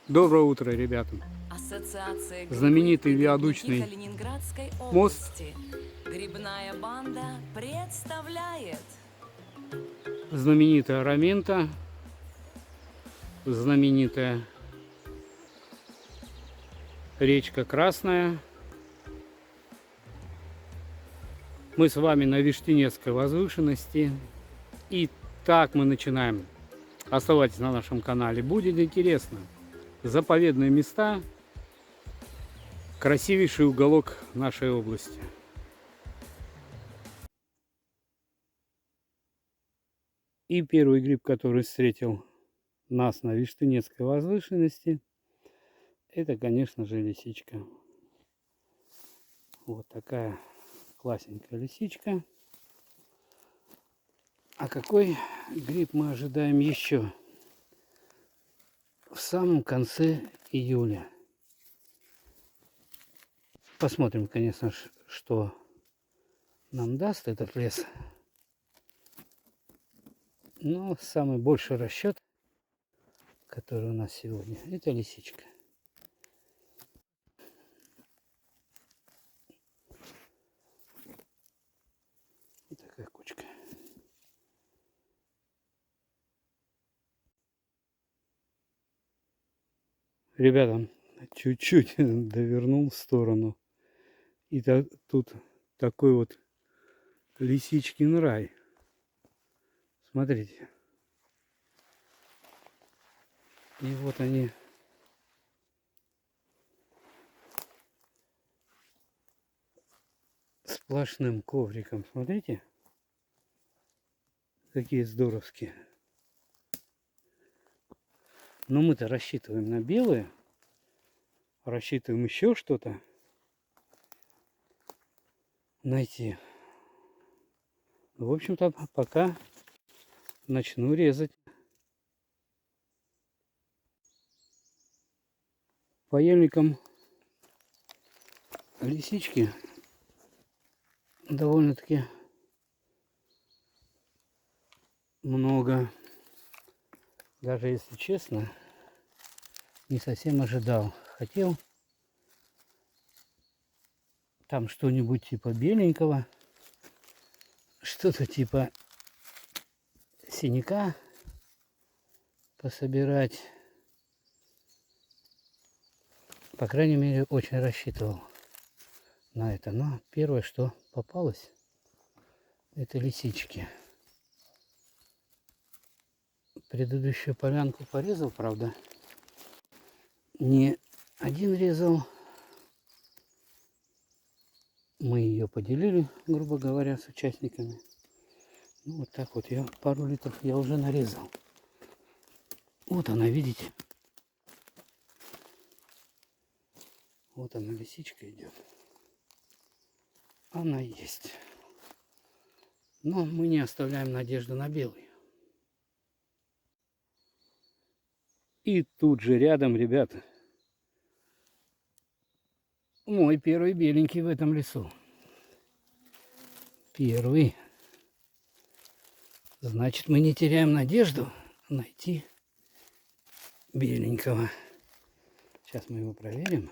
Доброе утро, ребята. Ассоциация Знаменитый грибных виадучный Калининградской мост, области. Грибная банда представляет. знаменитая Рамента, знаменитая речка Красная. Мы с вами на Виштинецкой возвышенности. И так мы начинаем. Оставайтесь на нашем канале, будет интересно. Заповедные места, красивейший уголок нашей области. И первый гриб, который встретил нас на Виштинецкой возвышенности, это, конечно же, лисичка. Вот такая классненькая лисичка. А какой гриб мы ожидаем еще в самом конце июля? Посмотрим, конечно, что нам даст этот лес. Но самый большой расчет, который у нас сегодня, это лисичка. Вот такая кучка. Ребята, чуть-чуть довернул в сторону. И тут такой вот лисичкин рай. Смотрите. И вот они сплошным ковриком. Смотрите, какие здоровские. Но мы-то рассчитываем на белые. Рассчитываем еще что-то найти. В общем-то, пока начну резать. По ельникам лисички довольно-таки много. Даже если честно, не совсем ожидал. Хотел там что-нибудь типа беленького, что-то типа синяка пособирать. По крайней мере, очень рассчитывал на это. Но первое, что попалось, это лисички. Предыдущую полянку порезал, правда. Не один резал. Мы ее поделили, грубо говоря, с участниками. Ну, вот так вот я пару литров я уже нарезал. Вот она, видите? Вот она, лисичка идет. Она есть. Но мы не оставляем надежду на белый. И тут же рядом, ребята, мой первый беленький в этом лесу. Первый. Значит, мы не теряем надежду найти беленького. Сейчас мы его проверим.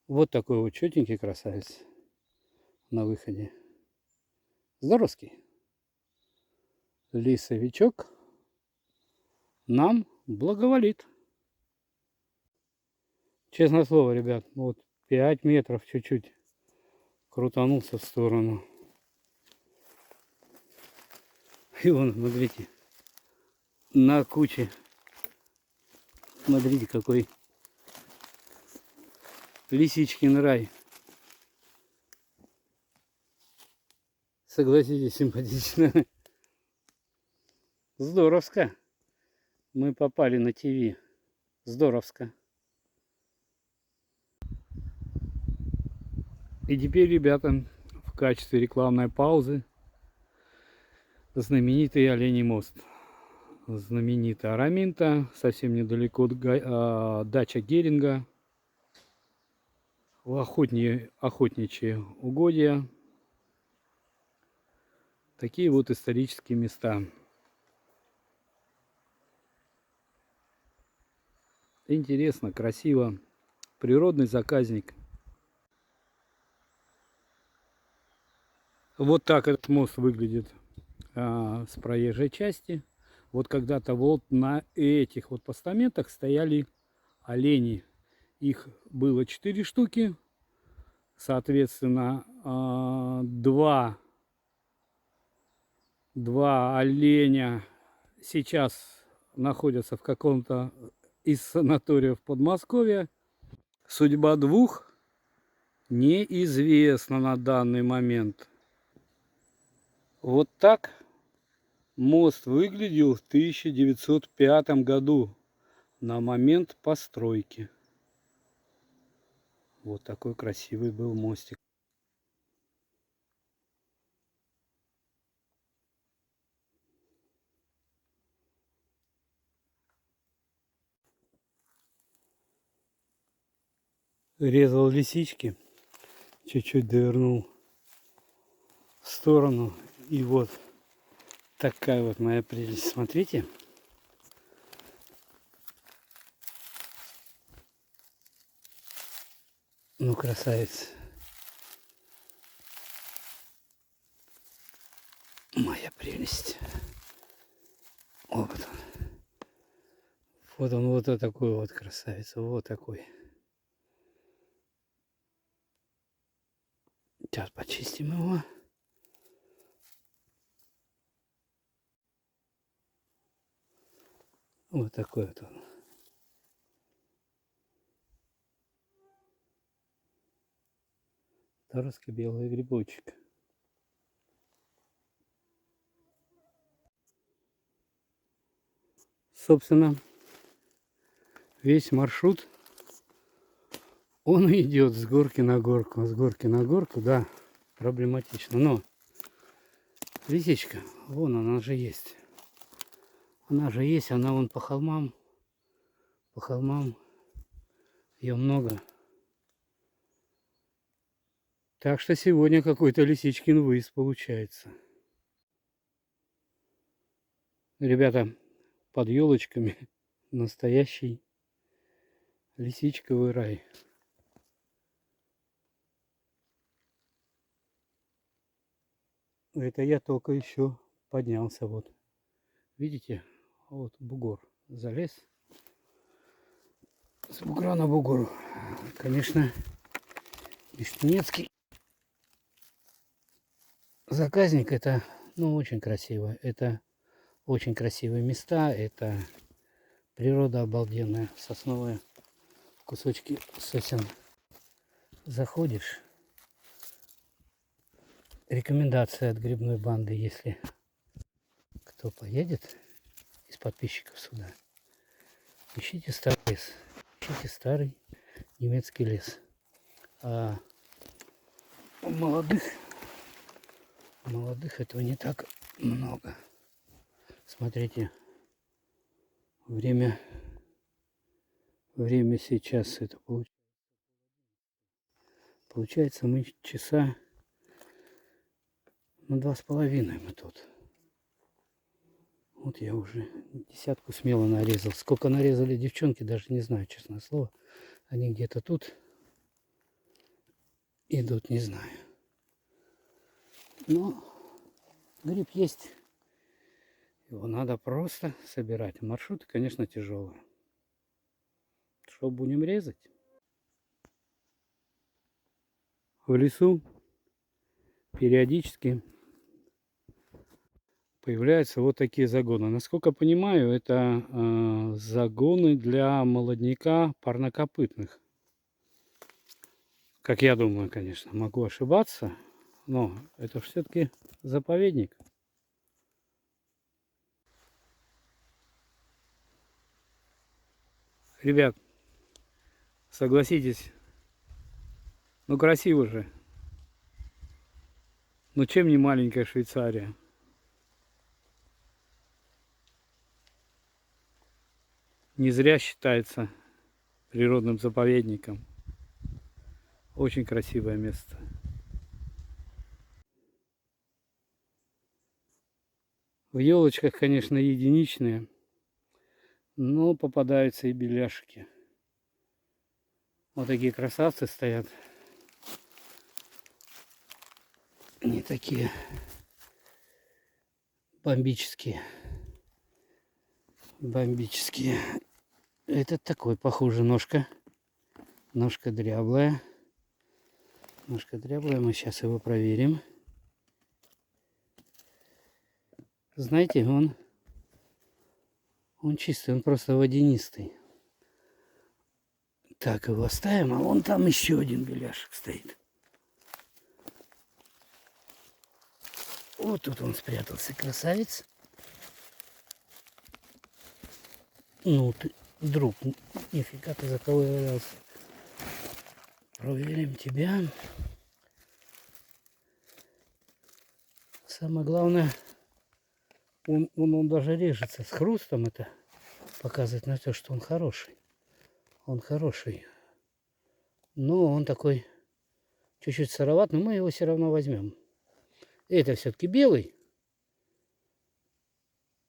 Вот такой вот четенький красавец на выходе. Здоровский. Лисовичок нам благоволит. Честное слово, ребят, вот 5 метров чуть-чуть крутанулся в сторону. И вон, смотрите, на куче. Смотрите, какой лисичкин рай. Согласитесь, симпатично. Здоровско. Мы попали на ТВ. Здоровско. И теперь, ребята, в качестве рекламной паузы знаменитый Оленей мост. Знаменитая Рамента, совсем недалеко от дача Геринга. Охотничьи угодья. Такие вот исторические места. Интересно, красиво. Природный заказник. Вот так этот мост выглядит с проезжей части. Вот когда-то вот на этих вот постаментах стояли олени. Их было 4 штуки. Соответственно, два оленя сейчас находятся в каком-то из санаториев Подмосковья. Судьба двух неизвестна на данный момент. Вот так мост выглядел в 1905 году на момент постройки. Вот такой красивый был мостик. Резал лисички, чуть-чуть довернул в сторону, и вот такая вот моя прелесть. Смотрите. Ну, красавец. Моя прелесть. Вот он. Вот он, вот такой вот красавец. Вот такой. Сейчас почистим его. Вот такой вот он. Таровский белый грибочек. Собственно, весь маршрут, он идет с горки на горку. С горки на горку, да, проблематично. Но лисичка, вон она же есть. Она же есть, она вон по холмам. По холмам. Ее много. Так что сегодня какой-то лисичкин выезд получается. Ребята, под елочками настоящий лисичковый рай. Это я только еще поднялся. Вот. Видите? Вот бугор залез. С бугра на бугор. Конечно, Иштинецкий заказник, это, ну, очень красиво. Это очень красивые места. Это природа обалденная. Сосновые кусочки сосен. Заходишь. Рекомендация от грибной банды, если кто поедет из подписчиков сюда. Ищите старый лес. Ищите старый немецкий лес. А у молодых этого не так много. Смотрите, время сейчас это получается мы часа на 2,5 мы тут. Вот я уже десятку смело нарезал. Сколько нарезали девчонки, даже не знаю, честное слово. Они где-то тут идут, не знаю. Но гриб есть. Его надо просто собирать. Маршруты, конечно, тяжелые. Что будем резать? В лесу периодически появляются вот такие загоны. Насколько понимаю, это загоны для молодняка парнокопытных. Как я думаю, конечно, могу ошибаться, но это все-таки заповедник. Ребят, согласитесь, ну красиво же. Ну чем не маленькая Швейцария? Не зря считается природным заповедником. Очень красивое место. В елочках, конечно, единичные, но попадаются и беляшки. Вот такие красавцы стоят. Они такие бомбические. Бомбические. Этот такой, похоже, ножка. Ножка дряблая. Ножка дряблая. Мы сейчас его проверим. Знаете, он чистый, он просто водянистый. Так, его оставим, а вон там еще один беляшек стоит. Вот тут он спрятался, красавец. Ну ты, друг, нифига ты заковырялся. Проверим тебя. Самое главное, он даже режется с хрустом. Это показывает на то, что он хороший. Он хороший. Но он такой чуть-чуть сыроват, но мы его все равно возьмем. Это все-таки белый.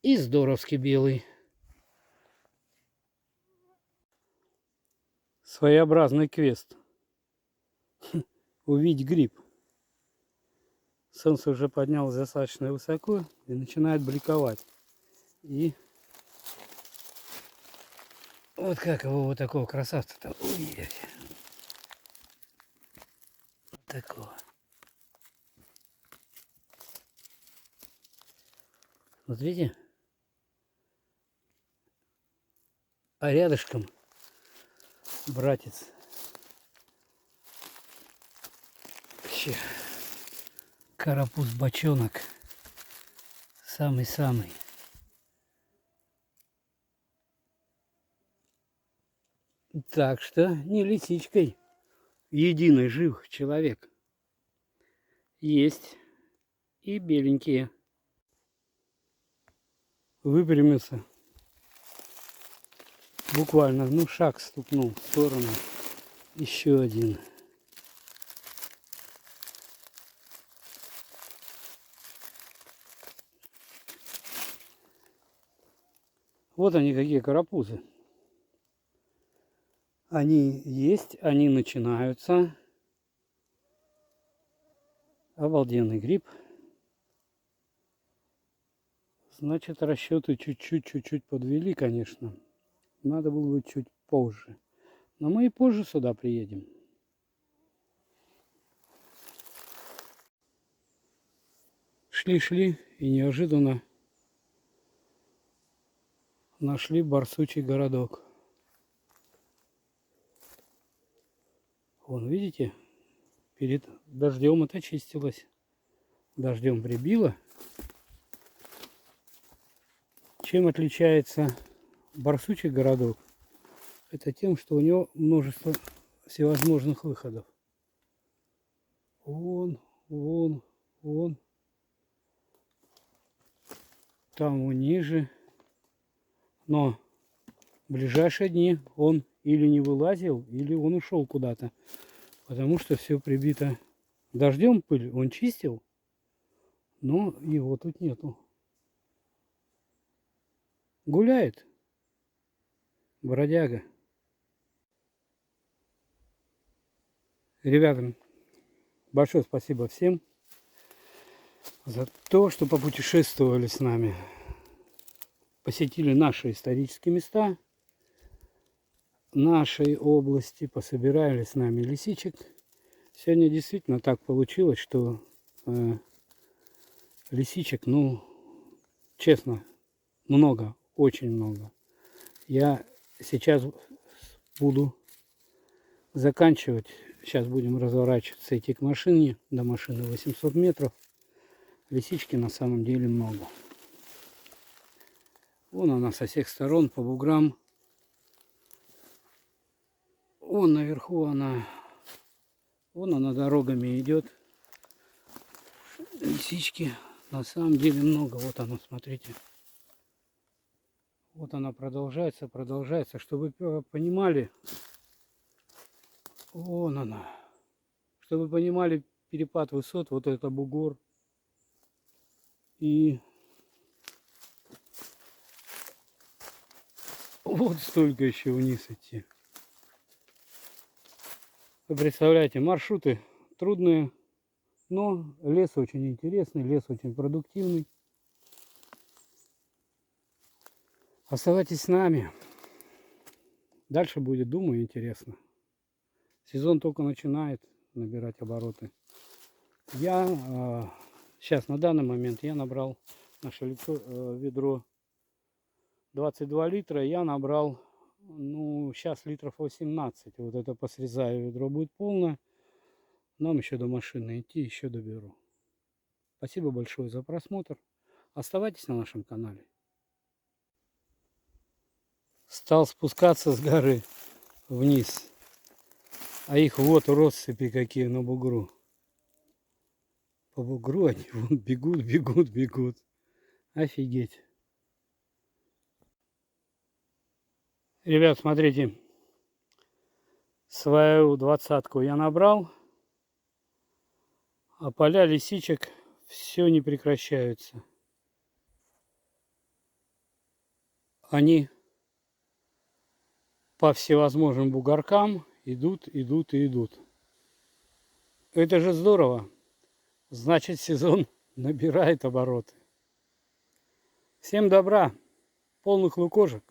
И здоровский белый. Своеобразный квест. Увидеть гриб. Солнце уже поднялось достаточно высоко и начинает бликовать. И вот как его вот такого красавца-то увидеть. Вот такого. Вот видите? А рядышком братец. Вообще. Карапуз-бочонок. Самый-самый. Так что не лисичкой. Единый жив человек. Есть и беленькие. Выпрямился. Буквально, ну, шаг стукнул в сторону. Еще один. Вот они какие карапузы. Они есть, они начинаются. Обалденный гриб. Значит, расчеты чуть-чуть подвели, конечно. Надо было бы чуть позже. Но мы и позже сюда приедем. Шли и неожиданно нашли барсучий городок. Вон, видите, перед дождем это чистилось. Дождем прибило. Чем отличается барсучий городок? Это тем, что у него множество всевозможных выходов. Вон. Там ниже. Но в ближайшие дни он или не вылазил, или он ушел куда-то. Потому что все прибито дождем, пыль он чистил, но его тут нету. Гуляет. Бродяга. Ребята, большое спасибо всем за то, что попутешествовали с нами. Посетили наши исторические места, нашей области, пособирали с нами лисичек. Сегодня действительно так получилось, что лисичек, ну, честно, много, очень много. Я сейчас буду заканчивать. Сейчас будем разворачиваться, идти к машине. До машины 800 метров. Лисички на самом деле много. Вон она со всех сторон, по буграм. Вон наверху она. Вон она дорогами идет. Лисички на самом деле много. Вот она, смотрите. Вот она продолжается. Чтобы вы понимали, вон она. Чтобы вы понимали перепад высот, вот это бугор. И вот столько еще вниз идти. Вы представляете, маршруты трудные, но лес очень интересный, лес очень продуктивный. Оставайтесь с нами. Дальше будет, думаю, интересно. Сезон только начинает набирать обороты. Я сейчас на данный момент я набрал наше ведро 22 литра. Я набрал, ну, сейчас литров 18. Вот это посрезаю, ведро будет полное. Нам еще до машины идти, еще доберу. Спасибо большое за просмотр. Оставайтесь на нашем канале. Стал спускаться с горы вниз. А их вот россыпи какие на бугру. По бугру они вон бегут, бегут, бегут. Офигеть. Ребят, смотрите. Свою 20-ку я набрал. А поля лисичек все не прекращаются. Они по всевозможным бугоркам идут, идут и идут. Это же здорово. Значит, сезон набирает обороты. Всем добра, полных лукошек.